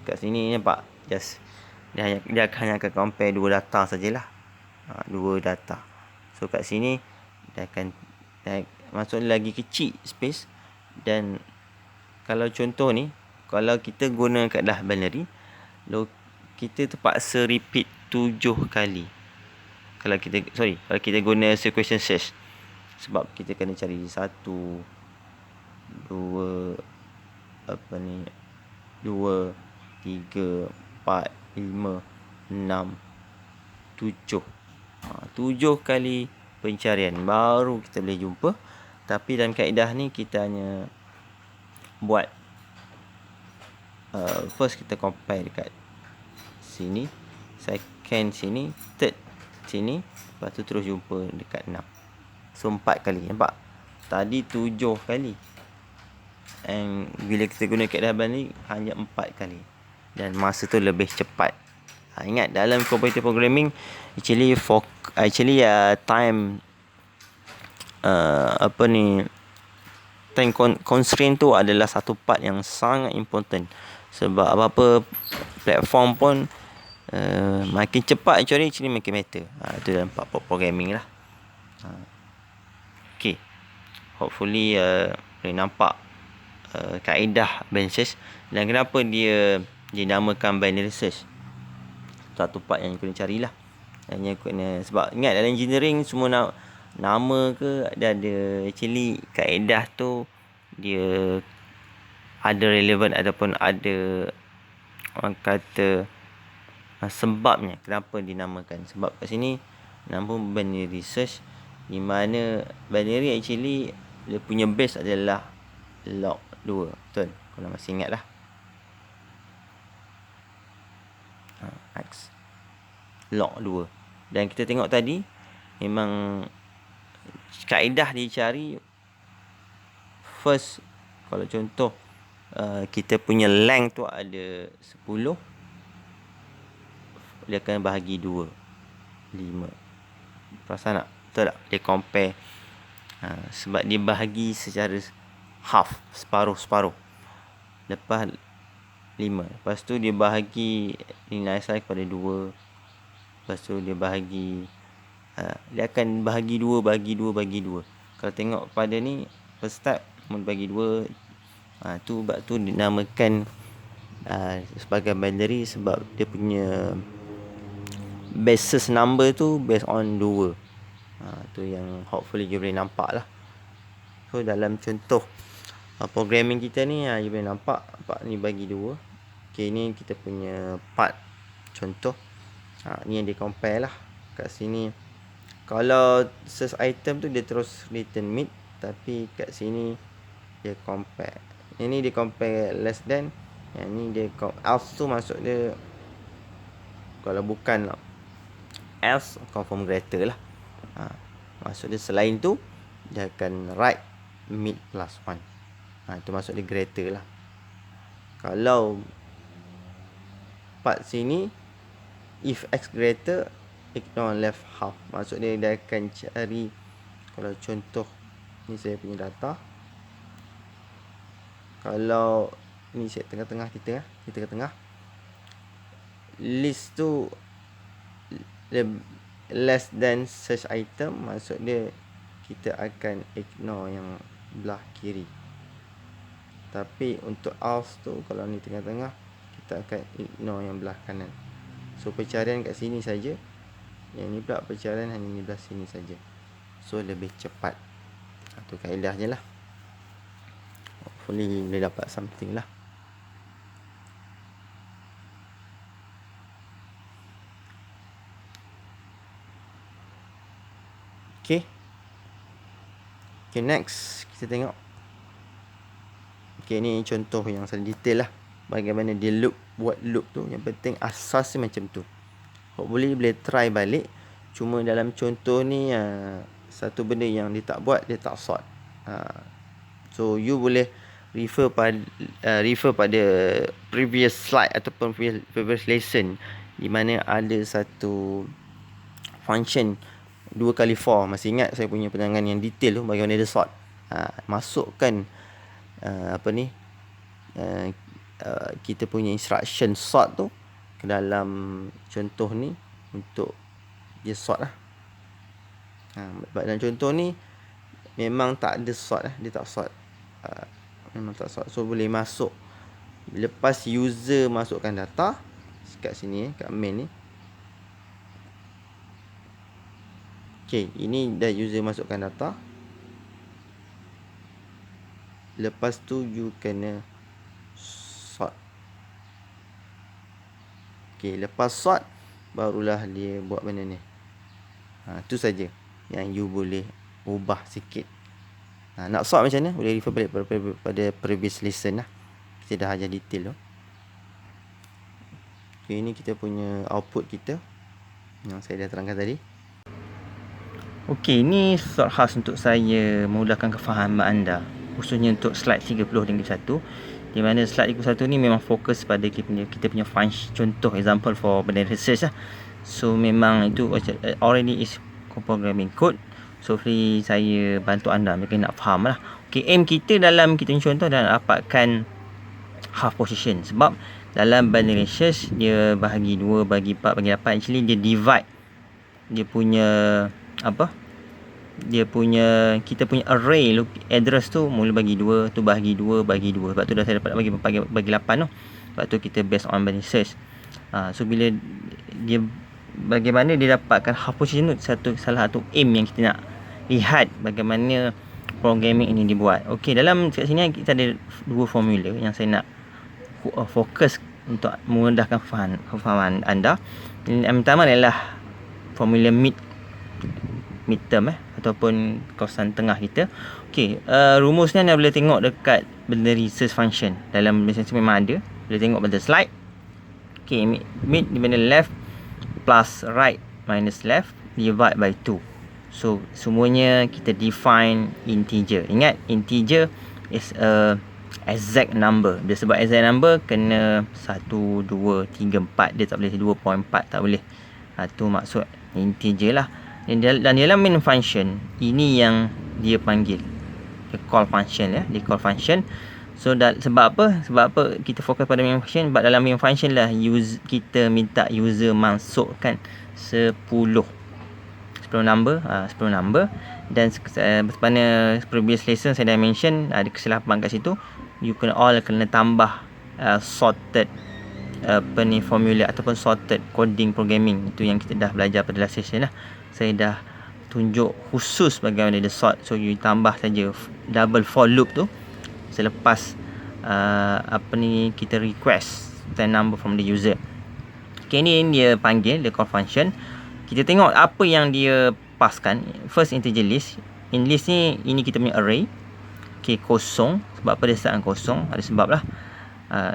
Kat sini nampak just dia hanya akan compare 2 data sajalah. 2 data. So kat sini dia akan maksudnya lagi kecil space. Dan kalau contoh ni, kalau kita guna kat dah binary, kita terpaksa repeat 7 kali. Kalau kita guna sequential search, sebab kita kena cari 1, 2, 2, 3, 4, 5, 6, 7. 7 kali pencarian baru kita boleh jumpa. Tapi dalam kaedah ni kita hanya buat first kita compare dekat sini, second sini, third sini, lepas tu terus jumpa dekat 6. So 4 kali. Nampak? Tadi 7 kali. And bila kita guna kaedah binary hanya 4 kali. Dan masa tu lebih cepat. Ingat dalam computer programming actually time time constraint tu adalah satu part yang sangat important. Sebab apa-apa platform pun makin cepat actually makin better. Itu dalam part programming lah. Okay, hopefully boleh nampak kaedah binary search dan kenapa dia dinamakan binary search. Satu part yang kena carilah. Dan yang kena, sebab ingat dalam engineering semua nama ke dia ada actually kaedah tu dia ada relevan ataupun ada orang kata sebabnya kenapa dinamakan. Sebab kat sini nama binary search, di mana binary actually dia punya base adalah log 2. Betul? Kalau masih ingat lah. X log 2. Dan kita tengok tadi memang kaedah dicari first. Kalau contoh kita punya length tu ada 10, dia akan bahagi 2 5. Perasan tak? Betul tak? Dia compare sebab dia bahagi secara half, separuh. Lepas 5. Lepas tu dia bahagi nilai asal kepada 2. Lepas tu dia bahagi dia akan bahagi 2. Kalau tengok pada ni first step bagi 2. Sebab tu dinamakan sebagai binary, sebab dia punya basis number tu based on 2. Tu yang hopefully you boleh nampak lah. So dalam contoh programming kita ni you boleh nampak ni bagi 2. Okay, ni kita punya part contoh. Ni yang dia compare lah. Kat sini kalau search item tu dia terus return mid, tapi kat sini dia compare. Ini dia compare less than, yang ni dia else tu maksud dia kalau bukan else confirm greater lah. Maksud dia selain tu dia akan write mid plus 1. Itu maksud dia greater lah. Kalau part sini if x greater ignore left half, maksud dia akan cari. Kalau contoh ni saya punya data, kalau ni set tengah-tengah kita kat tengah list tu less than search item, maksud dia kita akan ignore yang belah kiri. Tapi untuk else tu kalau ni tengah-tengah kita akan ignore yang belah kanan. So pencarian kat sini saja. Yang ni pula pencarian hanya ni belah sini saja. So lebih cepat. Itu kaedahnya lah. Hopefully boleh dapat something lah. Okay, next kita tengok. Okay, ni contoh yang sangat detail lah. Bagaimana dia buat loop tu. Yang penting asas macam tu. Hopefully boleh try balik. Cuma dalam contoh ni satu benda yang dia tak buat, dia tak sort. So you boleh refer pada previous slide ataupun previous lesson, di mana ada satu function 2 kali for. Masih ingat saya punya penerangan yang detail tu bagaimana dia sort. Masukkan kita punya instruction sort tu ke dalam contoh ni untuk dia sort lah. Dalam contoh ni memang tak ada sort lah. Dia tak sort. Memang tak sort. So boleh masuk lepas user masukkan data kat sini, kat main ni. Okay, ini dah user masukkan data. Lepas tu you kena sort. Okay, lepas sort barulah dia buat benda ni. Tu saja yang you boleh ubah sikit. Nak sort macam mana? Boleh refer balik pada previous lesson lah. Kita dah ajar detail tu. Okay, ini kita punya output kita yang saya dah terangkan tadi. Okay, ini sort khas untuk saya memudahkan kefahaman anda. khususnya untuk slide 30.1, di mana slide 31 ni memang fokus pada kita punya function, contoh example for benda research lah. So memang itu already is programming code. So free saya bantu anda mungkin nak faham lah. Okay, aim kita dalam kita contoh dan dapatkan half position, sebab dalam binary search dia bahagi 2, bagi 4, bagi 8, actually dia divide dia punya kita punya array address tu mula bagi 2, tu bahagi 2, bagi 2. Sebab tu dah saya dapat bagi 8 tu. Sebab tu kita based on binary search. So bila dia bagaimana dia dapatkan half position tu, salah satu aim yang kita nak lihat bagaimana programming ini dibuat. Okey, dalam kat sini kita ada dua formula yang saya nak fokus untuk memudahkan kefahaman anda. Yang pertama adalah formula midterm ataupun kawasan tengah kita. Okey, rumusnya anda boleh tengok dekat benda research function. Dalam business memang ada. Boleh tengok pada slide. Okey, mid di mana left plus right minus left divide by 2. So semuanya kita define integer. Ingat, integer is a exact number. Bila sebab exact number kena 1, 2, 3, 4. Dia tak boleh 2.4, tak boleh. Tu maksud integer lah. Dan dalam main function ini yang dia panggil, dia call function ya. Dia call function. So sebab apa kita fokus pada main function? Sebab dalam main function lah kita minta user masukkan 10 number. Dan pada previous lesson saya dah mention ada kesilapan kat situ. You kena tambah sorted formula ataupun sorted coding programming. Itu yang kita dah belajar pada last session lah. Saya dah tunjuk khusus bagaimana dia sort. So you tambah saja double for loop tu selepas kita request 10 number from the user. Okay, ni dia panggil the call function. Kita tengok apa yang dia paskan. First integer list. In list ni, ini kita punya array. Okay, kosong. Sebab apa dia startkan kosong? Ada sebab lah.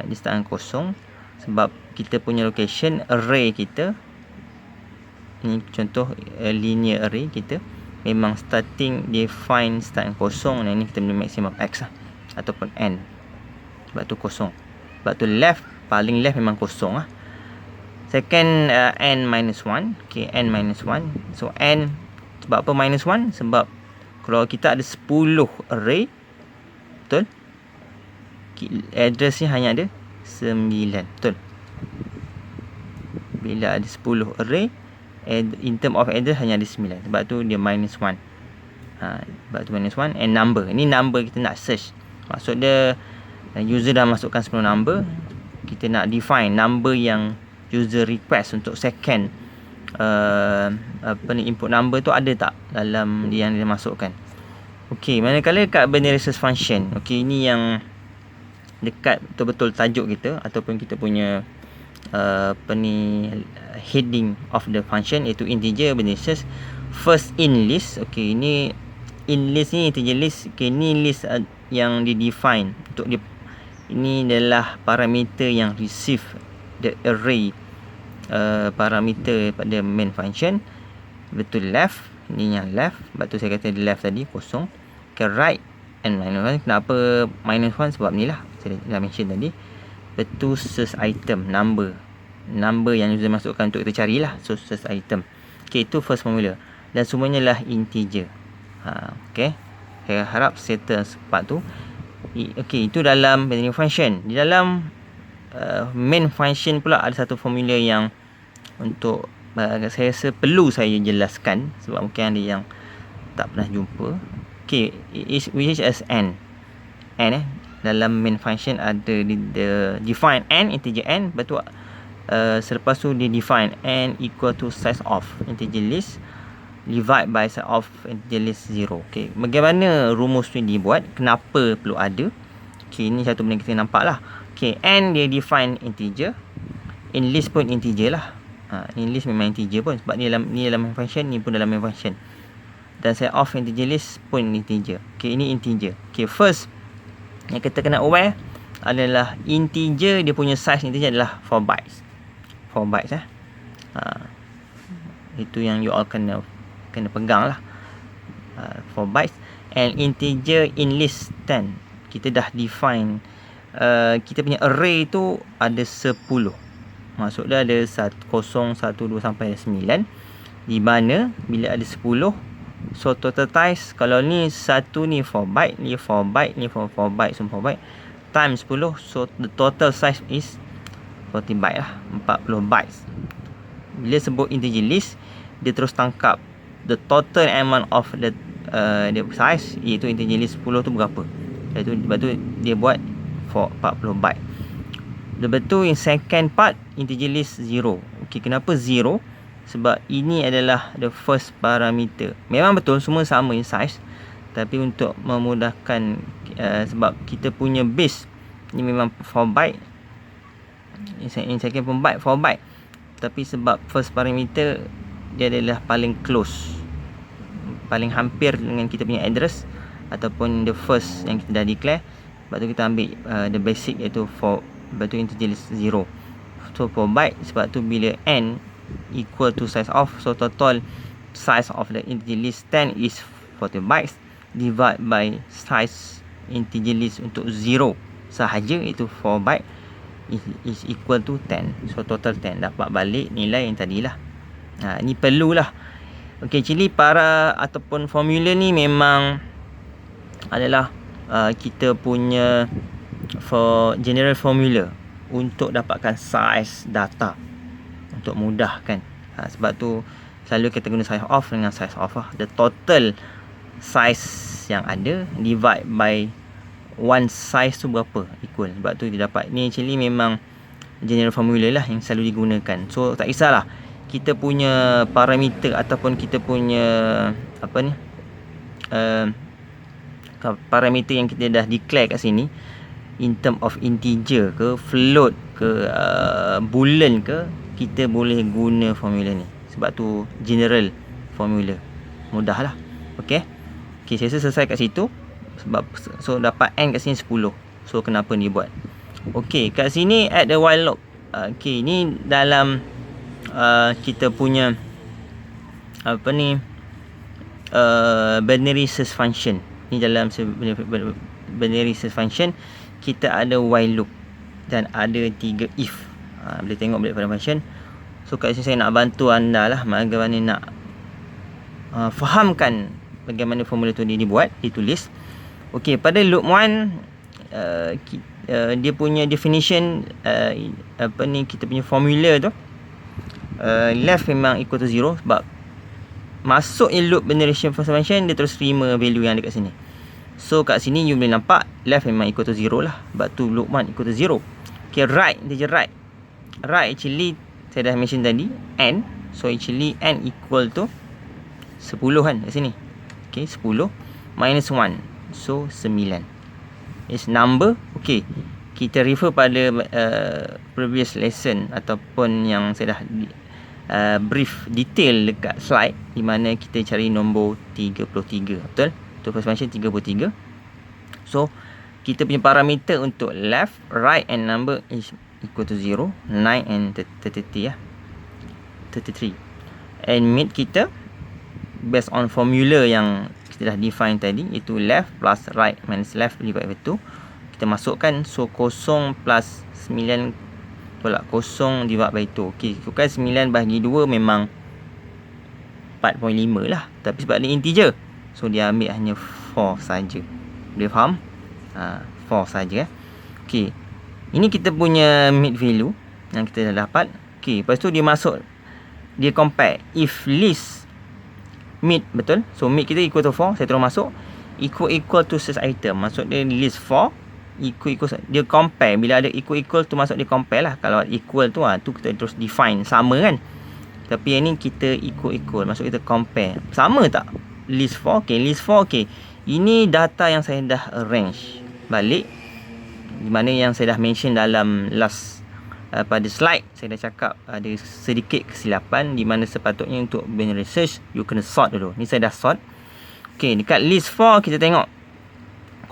Dia startkan kosong sebab kita punya location array kita, ni contoh linear array kita memang starting define startkan kosong. Dan ini kita punya maximum x lah, ataupun n. Sebab tu kosong. Sebab tu left, paling left memang kosong lah. Second n minus 1. Okay, n minus 1. So n, sebab apa minus 1? Sebab kalau kita ada 10 array, betul, address ni hanya ada 9. Betul. Bila ada 10 array, in term of address hanya ada 9. Sebab tu dia minus 1. Sebab tu minus 1. And number, ini number kita nak search. Maksud dia user dah masukkan 10 number, kita nak define number yang user request untuk second input number tu ada tak dalam yang dia masukkan. Okey, manakala kat binary resource function, okey, ini yang dekat betul-betul tajuk kita ataupun kita punya heading of the function, iaitu integer binary resource first in list. Okey, ini in list ni integer list. Okey, ni list yang di define untuk dia. Ini adalah parameter yang receive the array parameter pada main function. Betul left, ini yang left. Sebab tu saya kata left tadi kosong. Okay, right and minus 1. Kenapa minus 1? Sebab ni lah saya dah mention tadi. Betul search item number yang user masukkan untuk kita carilah. So search item. Okay, itu first formula. Dan semuanya lah integer. Okay, saya harap settle part tu. Okay, itu dalam binary function. Di dalam main function pula ada satu formula yang untuk saya rasa perlu saya jelaskan sebab mungkin ada yang tak pernah jumpa. Okay, which is n. Dalam main function ada define n, integer n. Betul. Selepas tu dia define n equal to size of integer list divide by size of integer list 0. Okay, bagaimana rumus ni dibuat? Kenapa perlu ada? Okay, ini satu benda kita nampak lah. Okay, n dia define integer, in list pun integer lah. In list memang integer pun sebab ni dalam main function, ni pun dalam main function. Dan set of integer list pun integer. Okay, ini integer. Okay, first yang kita kena aware adalah integer, dia punya size integer adalah 4 bytes. 4 bytes Itu yang you all kena pegang lah. 4 bytes. and integer in list 10. Kita dah define kita punya array tu ada 10. Maksud dia ada 0, 1, 2 sampai 9. Di mana bila ada 10, so total size kalau ni 1 ni 4 byte, ni 4 byte, ni 4 byte, semua 4 byte times 10, so the total size is 40 byte lah, 40 bytes. Bila sebut integer list, dia terus tangkap the total amount of the size, iaitu integer list 10 tu berapa. Lepas tu dia buat for 40 byte. Lepas tu in second part, integer list 0. Okay, kenapa 0? Sebab ini adalah the first parameter. Memang betul semua sama in size, tapi untuk memudahkan sebab kita punya base ni memang 4 byte, in second pun byte 4 byte, tapi sebab first parameter dia adalah paling close, paling hampir dengan kita punya address ataupun the first yang kita dah declare. Sebab tu kita ambil the basic, iaitu 4. Lepas tu integer list 0, so 4 byte. Sebab tu bila n equal to size of, so total size of the integer list 10 is 40 bytes, divide by size integer list untuk 0 sahaja, iaitu 4 byte, is equal to 10. So total 10, dapat balik nilai yang tadilah. Ni perlulah. Okay, actually para ataupun formula ni memang adalah kita punya for general formula untuk dapatkan size data, untuk mudahkan. Sebab tu selalu kita guna size of dengan size of lah. The total size yang ada divide by one size tu berapa, equal. Sebab tu dia dapat. Ni actually memang general formula lah yang selalu digunakan. So tak kisahlah kita punya parameter ataupun kita punya apa ni parameter yang kita dah declare kat sini, in term of integer ke, float ke, boolean ke, kita boleh guna formula ni. Sebab tu general formula, mudah lah. Okay, saya rasa selesai kat situ. Sebab so dapat n kat sini 10. So kenapa ni buat? Okay, kat sini add the while loop. Okay, ni dalam kita punya apa ni binary search function. Ni dalam binary search function kita ada while loop dan ada 3 if. Boleh tengok balik pada function. So kat sini saya nak bantu anda lah bagaimana nak fahamkan bagaimana formula tu dibuat, ditulis. Okey, pada loop 1 dia punya definition apa ni, kita punya formula tu left memang equal to 0 sebab masuk in loop binary search function, dia terus terima value yang ada kat sini. So kat sini you boleh nampak left memang equal to 0 lah. Sebab tu loop 1 equal to 0. Okay, right, integer right. Right actually saya dah mention tadi n. So actually n equal to 10 kan kat sini. Okay, 10 minus 1, so 9 is number. Okay, kita refer pada previous lesson ataupun yang saya dah brief detail dekat slide, di mana kita cari nombor 33. Betul? Tu first function 33. So kita punya parameter untuk left, right and number is equal to 0, 9 and 33 lah, 33. And mid kita based on formula yang kita dah define tadi, iaitu left plus right minus left divided by 2. Kita masukkan, so 0 plus 9 tolak 0 divide by 2. Okay, bukan 9 bahagi 2 memang 4.5 lah. Tapi sebab dia integer, so dia ambil hanya 4 saja. Boleh faham? 4 saja. Okay, ini kita punya mid value yang kita dah dapat. Okay, lepas tu dia masuk, dia compare if list mid, betul? So mid kita equal to 4, saya terus masuk equal to search item. Maksud dia list 4 equal, dia compare. Bila ada equal tu masuk dia compare lah. Kalau equal tu tu kita terus define sama kan. Tapi yang ni kita equal, maksud kita compare. Sama tak? List 4, okay, list 4, okay. Ini data yang saya dah arrange balik, di mana yang saya dah mention dalam last pada slide, saya dah cakap ada sedikit kesilapan, di mana sepatutnya untuk binary search you kena sort dulu. Ni saya dah sort. Okay, dekat list 4 kita tengok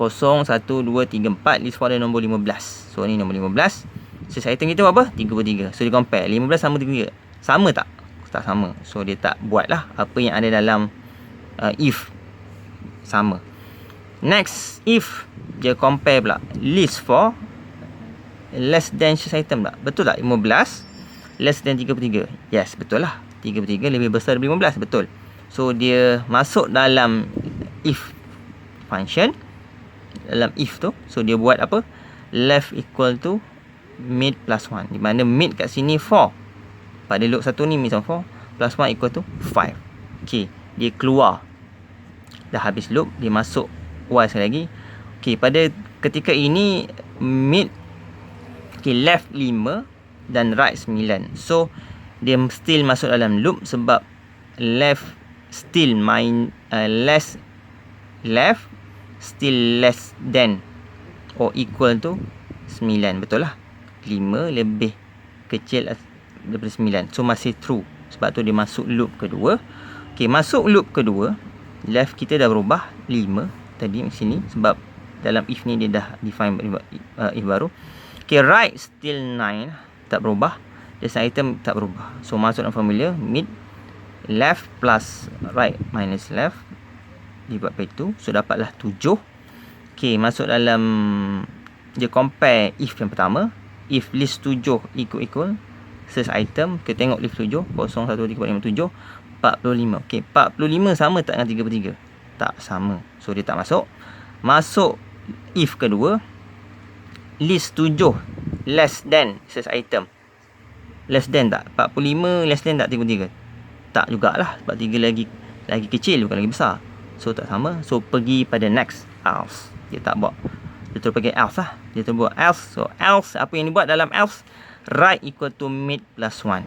0, 1, 2, 3, 4. List 4 ada nombor 15. So ni nombor 15. Search item kita apa? 33. So dia compare 15 sama 33. Sama tak? Tak sama. So dia tak buat lah apa yang ada dalam if sama. Next, if dia compare pula list for less than choose item tak? Betul tak 15 less than 3/3? Yes, betul lah. 3/3 lebih besar daripada 15, betul. So dia masuk dalam if function, dalam if tu. So dia buat apa? Left equal to mid plus 1, di mana mid kat sini 4. Pada loop 1 ni mid 4 plus 1 equal to 5. Okay, dia keluar. Dah habis loop, dia masuk y sekali lagi. Okay, pada ketika ini mid, okay, left 5 dan right 9. So dia still masuk dalam loop sebab left still less left still less than or equal to 9. Betul lah, 5 lebih kecil daripada 9. So masih true. Sebab tu dia masuk loop kedua. Okay, masuk loop kedua, left kita dah berubah 5 tadi di sini sebab dalam if ni dia dah define if baru. Okay, right still 9, tak berubah. This item tak berubah. So masuk dalam formula mid left plus right minus left dibuat by 2. So dapatlah 7. Okay, masuk dalam dia compare if yang pertama. If list 7 equal search item, kita tengok list 7 0, 1, 2, 3, 4, 5, 7 45. Okay, 45 sama tak dengan 3/3? Tak sama. So dia tak masuk. Masuk if kedua, list 7 less than search item. Less than tak? 45 less than tak 3/3? Tak jugalah, sebab 3 lagi kecil, bukan lagi besar. So tak sama. So pergi pada next, else. Dia tak buat, dia terus pergi else lah. Dia terus buat else. So else, apa yang dibuat dalam else? Right equal to mid plus 1.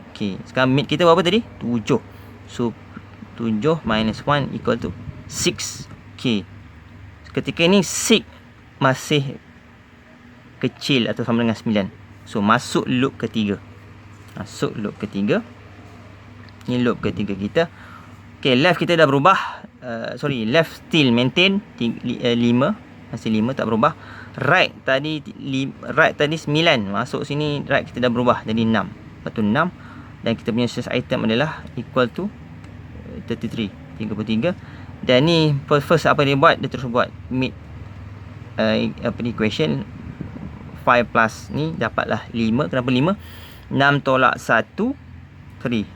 Okay, sekarang mid kita berapa tadi? 7. So 7 minus 1 equal to 6. Okay, ketika ini 6 masih kecil atau sama dengan 9. So masuk loop ketiga. Masuk loop ketiga. Ini loop ketiga kita. Okay, left kita dah berubah. Left still maintain 5. Masih 5, tak berubah. Right tadi 9. Masuk sini right kita dah berubah jadi 6. Lepas tu 6. Dan kita punya source item adalah equal to 33. Dan ni first apa dia buat? Dia terus buat mid equation 5 plus ni dapatlah 5. Kenapa 5? 6 tolak 1 3.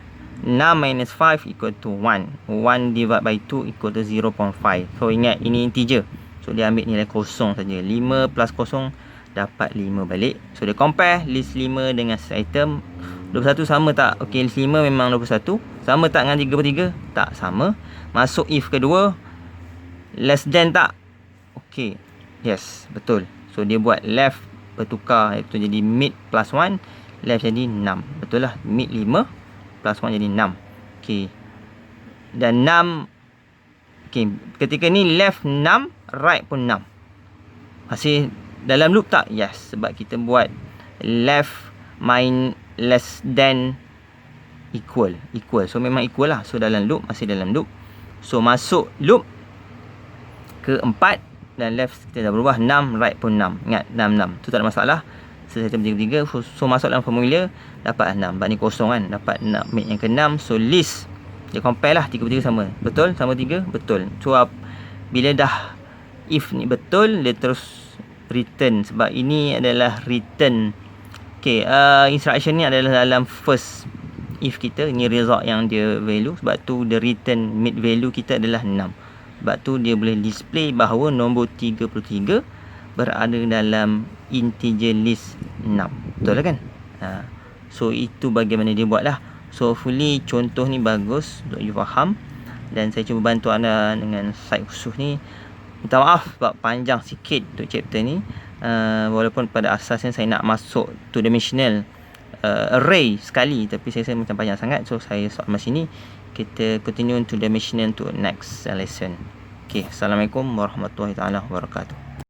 6 minus 5 equal to 1. 1 divided by 2 equal to 0.5. So ingat, ini integer. So dia ambil nilai kosong saja. 5 plus kosong dapat 5 balik. So dia compare list 5 dengan item 21 sama tak? Okay, list 5 memang 21. Sama tak dengan 3/3? Tak sama. Masuk if kedua, less than tak? Okay, yes, betul. So dia buat left bertukar, iaitu jadi mid plus 1, left jadi 6. Betul lah, mid 5 plus 1 jadi 6. Okay, dan 6. Okay, ketika ni left 6, right pun 6. Masih dalam loop tak? Yes, sebab kita buat left less than equal. So memang equal lah. So dalam loop, masih dalam loop. So masuk loop keempat, dan left kita dah berubah 6, right pun 6. Ingat, 6. Tu tak ada masalah. Selesai 3/3. So masuk dalam formula, dapat 6. Sebab ni kosong kan, dapat 6, mid yang ke-6. So list, dia compare lah 3/3 sama. Betul? Sama 3? Betul. So bila dah if ni betul, dia terus return. Sebab ini adalah return. Okay, instruction ni adalah dalam first if kita. Ini result yang dia value. Sebab tu the return mid value kita adalah 6. Sebab tu dia boleh display bahawa nombor 33 berada dalam integer list 6. Betul lah kan? So itu bagaimana dia buat lah. So hopefully contoh ni bagus untuk you faham. Dan saya cuba bantu anda dengan slide khusus ni. Minta maaf sebab panjang sikit untuk chapter ni. Walaupun pada asasnya saya nak masuk two dimensional array sekali, tapi saya rasa macam panjang sangat. So saya stop sampai sini. Kita continue two dimensional to next lesson. Okay, Assalamualaikum warahmatullahi wabarakatuh.